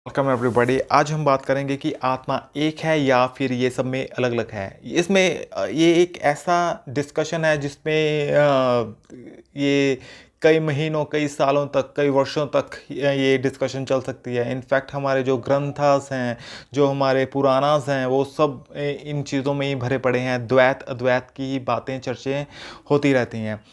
Welcome everybody. आज हम बात करेंगे कि आत्मा एक है या फिर ये सब में अलग-अलग है। इसमें ये एक ऐसा डिस्कशन है जिसमें ये कई महीनों, कई सालों तक, कई वर्षों तक ये डिस्कशन चल सकती है। इनफैक्ट हमारे जो ग्रंथास हैं, जो हमारे पुराणास हैं, वो सब इन चीज़ों में ही भरे पड़े हैं। द्वैत, अद्वैत की ही बातें, चर्चाएँ होती रहती हैं।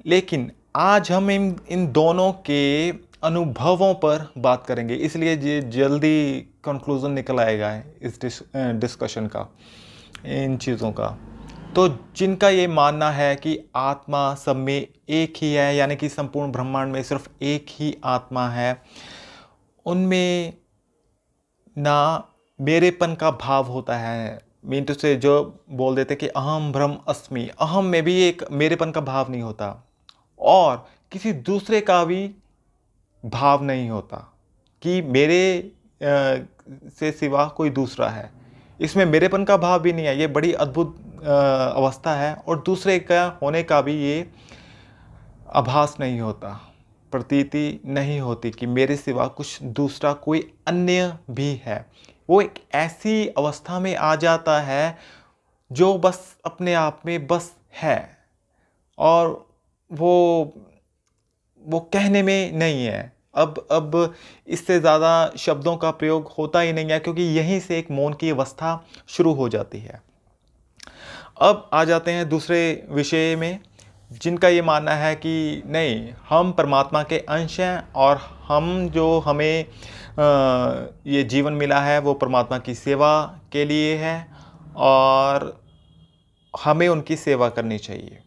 लेकिन आज हम इन इन दोनों के अनुभवों पर बात करेंगे, इसलिए ये जल्दी कंक्लूजन निकल आएगा इस डिस्कशन का, इन चीज़ों का। तो जिनका ये मानना है कि आत्मा सब में एक ही है, यानी कि संपूर्ण ब्रह्मांड में सिर्फ एक ही आत्मा है, उनमें ना मेरेपन का भाव होता है। मीन टू से जो बोल देते कि अहम ब्रह्म अस्मि, अहम में भी एक मेरेपन का भाव नहीं होता और किसी दूसरे का भी भाव नहीं होता कि मेरे से सिवा कोई दूसरा है। इसमें मेरेपन का भाव भी नहीं है। ये बड़ी अद्भुत अवस्था है और दूसरे का होने का भी ये आभास नहीं होता, प्रतीति नहीं होती कि मेरे सिवा कुछ दूसरा कोई अन्य भी है। वो एक ऐसी अवस्था में आ जाता है जो बस अपने आप में बस है और वो कहने में नहीं है। अब इससे ज़्यादा शब्दों का प्रयोग होता ही नहीं है, क्योंकि यहीं से एक मौन की अवस्था शुरू हो जाती है। अब आ जाते हैं दूसरे विषय में, जिनका ये मानना है कि नहीं, हम परमात्मा के अंश हैं और हम जो हमें ये जीवन मिला है वो परमात्मा की सेवा के लिए है और हमें उनकी सेवा करनी चाहिए,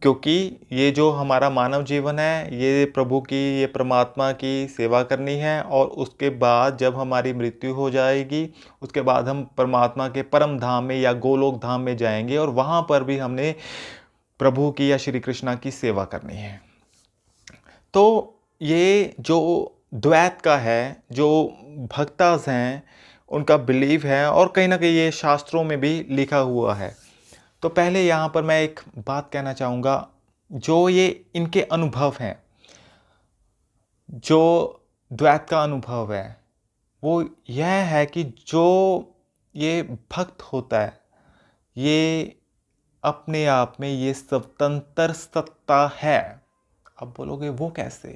क्योंकि ये जो हमारा मानव जीवन है ये प्रभु की, ये परमात्मा की सेवा करनी है और उसके बाद जब हमारी मृत्यु हो जाएगी, उसके बाद हम परमात्मा के परम धाम में या गोलोक धाम में जाएंगे और वहाँ पर भी हमने प्रभु की या श्री कृष्णा की सेवा करनी है। तो ये जो द्वैत का है, जो भक्तास हैं उनका बिलीव है और कहीं ना कहीं ये शास्त्रों में भी लिखा हुआ है। तो पहले यहाँ पर मैं एक बात कहना चाहूँगा, जो ये इनके अनुभव हैं, जो द्वैत का अनुभव है, वो यह है कि जो ये भक्त होता है ये अपने आप में ये स्वतंत्र सत्ता है। अब बोलोगे वो कैसे?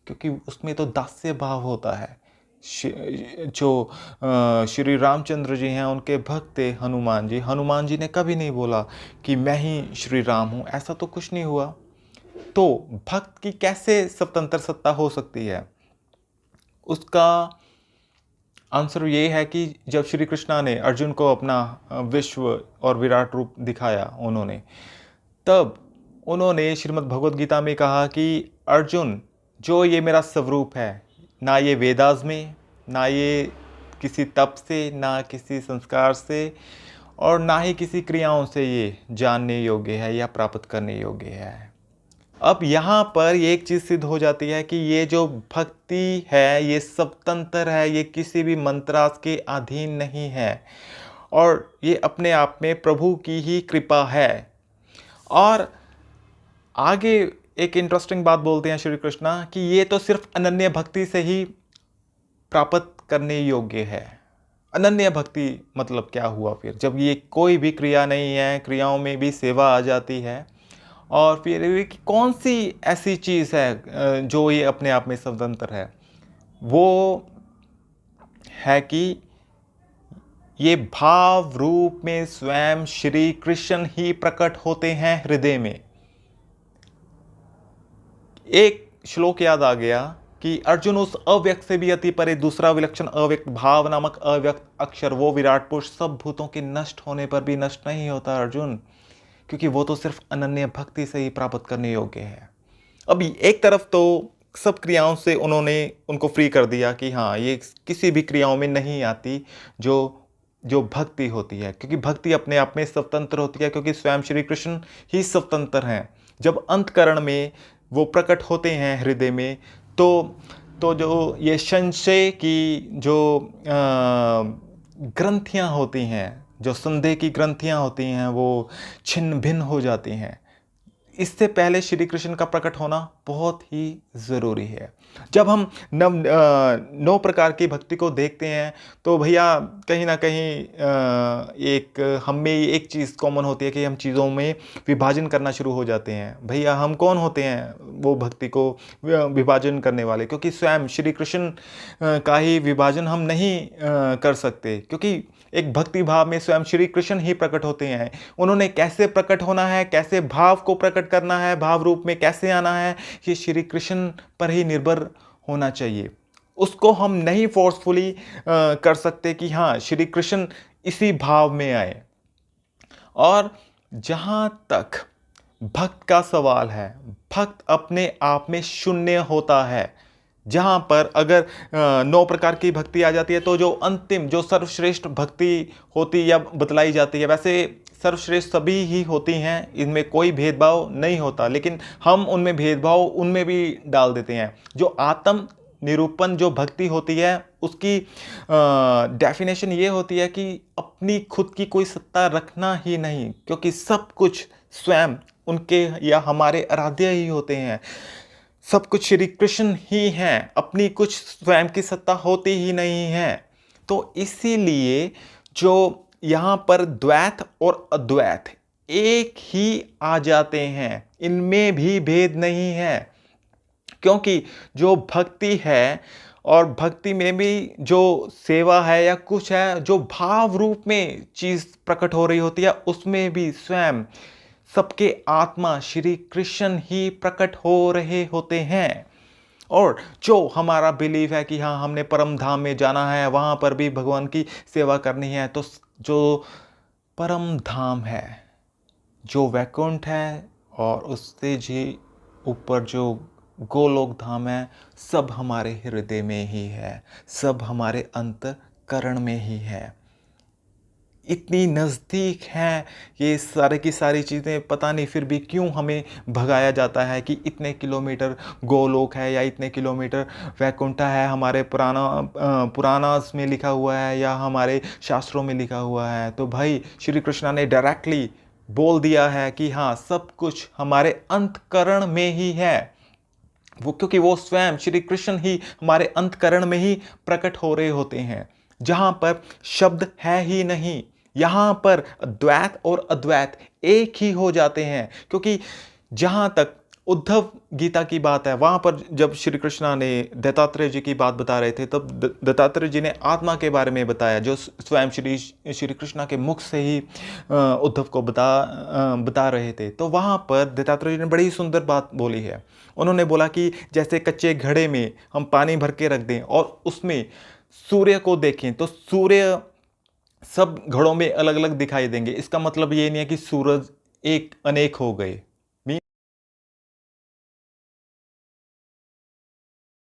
क्योंकि उसमें तो दास्य भाव होता है। जो श्री रामचंद्र जी हैं उनके भक्त थे हनुमान जी ने कभी नहीं बोला कि मैं ही श्री राम हूँ, ऐसा तो कुछ नहीं हुआ। तो भक्त की कैसे स्वतंत्र सत्ता हो सकती है? उसका आंसर ये है कि जब श्री कृष्णा ने अर्जुन को अपना विश्व और विराट रूप दिखाया उन्होंने, तब उन्होंने श्रीमद् भगवद गीता में कहा कि अर्जुन, जो ये मेरा स्वरूप है, ना ये वेदास में, ना ये किसी तप से, ना किसी संस्कार से और ना ही किसी क्रियाओं से ये जानने योग्य है या प्राप्त करने योग्य है। अब यहाँ पर ये एक चीज़ सिद्ध हो जाती है कि ये जो भक्ति है ये स्वतंत्र है, ये किसी भी मंत्रास के अधीन नहीं है और ये अपने आप में प्रभु की ही कृपा है। और आगे एक इंटरेस्टिंग बात बोलते हैं श्री कृष्णा कि ये तो सिर्फ अनन्य भक्ति से ही प्राप्त करने योग्य है। अनन्य भक्ति मतलब क्या हुआ फिर? जब ये कोई भी क्रिया नहीं है, क्रियाओं में भी सेवा आ जाती है, और फिर ये कि कौन सी ऐसी चीज़ है जो ये अपने आप में स्वतंत्र है? वो है कि ये भाव रूप में स्वयं श्री कृष्ण ही प्रकट होते हैं हृदय में। एक श्लोक याद आ गया कि अर्जुन उस अव्यक्त से भी अति परे, दूसरा विलक्षण अव्यक्त भाव नामक अव्यक्त अक्षर, वो विराट पुरुष सब भूतों के नष्ट होने पर भी नष्ट नहीं होता अर्जुन, क्योंकि वो तो सिर्फ अनन्य भक्ति से ही प्राप्त करने योग्य है। अभी एक तरफ तो सब क्रियाओं से उन्होंने उनको फ्री कर दिया कि हाँ, ये किसी भी क्रियाओं में नहीं आती जो भक्ति होती है, क्योंकि भक्ति अपने आप में स्वतंत्र होती है, क्योंकि स्वयं श्री कृष्ण ही स्वतंत्र हैं। जब अंतकरण में वो प्रकट होते हैं हृदय में, तो जो ये संशय की जो ग्रंथियाँ होती हैं, जो संदेह की ग्रंथियाँ होती हैं, वो छिन्न भिन्न हो जाती हैं। इससे पहले श्री कृष्ण का प्रकट होना बहुत ही ज़रूरी है। जब हम 9 प्रकार की भक्ति को देखते हैं तो भैया कहीं न कहीं एक हम में एक चीज़ कॉमन होती है कि हम चीज़ों में विभाजन करना शुरू हो जाते हैं। भैया हम कौन होते हैं वो भक्ति को विभाजन करने वाले? क्योंकि स्वयं श्री कृष्ण का ही विभाजन हम नहीं कर सकते, क्योंकि एक भक्ति भाव में स्वयं श्री कृष्ण ही प्रकट होते हैं। उन्होंने कैसे प्रकट होना है, कैसे भाव को प्रकट करना है, भाव रूप में कैसे आना है, ये श्री कृष्ण पर ही निर्भर होना चाहिए। उसको हम नहीं फोर्सफुली कर सकते कि हाँ श्री कृष्ण इसी भाव में आए। और जहाँ तक भक्त का सवाल है, भक्त अपने आप में शून्य होता है। जहाँ पर अगर 9 प्रकार की भक्ति आ जाती है तो जो अंतिम जो सर्वश्रेष्ठ भक्ति होती या बतलाई जाती है, वैसे सर्वश्रेष्ठ सभी ही होती हैं, इनमें कोई भेदभाव नहीं होता, लेकिन हम उनमें भेदभाव उनमें भी डाल देते हैं। जो आत्म निरूपण जो भक्ति होती है उसकी डेफिनेशन ये होती है कि अपनी खुद की कोई सत्ता रखना ही नहीं, क्योंकि सब कुछ स्वयं उनके या हमारे आराध्य ही होते हैं। सब कुछ श्री कृष्ण ही हैं, अपनी कुछ स्वयं की सत्ता होती ही नहीं है। तो इसीलिए जो यहाँ पर द्वैत और अद्वैत एक ही आ जाते हैं, इनमें भी भेद नहीं है। क्योंकि जो भक्ति है और भक्ति में भी जो सेवा है या कुछ है जो भाव रूप में चीज़ प्रकट हो रही होती है, उसमें भी स्वयं सबके आत्मा श्री कृष्ण ही प्रकट हो रहे होते हैं। और जो हमारा बिलीव है कि हाँ हमने परम धाम में जाना है, वहाँ पर भी भगवान की सेवा करनी है, तो जो परम धाम है, जो वैकुंठ है और उससे जी ऊपर जो गोलोक धाम है, सब हमारे हृदय में ही है, सब हमारे अंतःकरण में ही है। इतनी नज़दीक हैं ये सारे की सारी चीज़ें, पता नहीं फिर भी क्यों हमें भगाया जाता है कि इतने किलोमीटर गोलोक है या इतने किलोमीटर वैकुंठ है, हमारे पुराणास में लिखा हुआ है या हमारे शास्त्रों में लिखा हुआ है। तो भाई श्री कृष्ण ने डायरेक्टली बोल दिया है कि हाँ सब कुछ हमारे अंतःकरण में ही है। वो क्योंकि वो स्वयं श्री कृष्ण ही हमारे अंतःकरण में ही प्रकट हो रहे होते हैं, जहाँ पर शब्द है ही नहीं। यहाँ पर द्वैत और अद्वैत एक ही हो जाते हैं। क्योंकि जहाँ तक उद्धव गीता की बात है, वहाँ पर जब श्री कृष्ण ने दत्तात्रेय जी की बात बता रहे थे, तब दत्तात्रेय जी ने आत्मा के बारे में बताया, जो स्वयं श्री कृष्ण के मुख से ही उद्धव को बता रहे थे। तो वहाँ पर दत्तात्रेय जी ने बड़ी सुंदर बात बोली है। उन्होंने बोला कि जैसे कच्चे घड़े में हम पानी भर के रख दें और उसमें सूर्य को देखें तो सूर्य सब घड़ों में अलग अलग दिखाई देंगे। इसका मतलब ये नहीं है कि सूरज एक अनेक हो गए,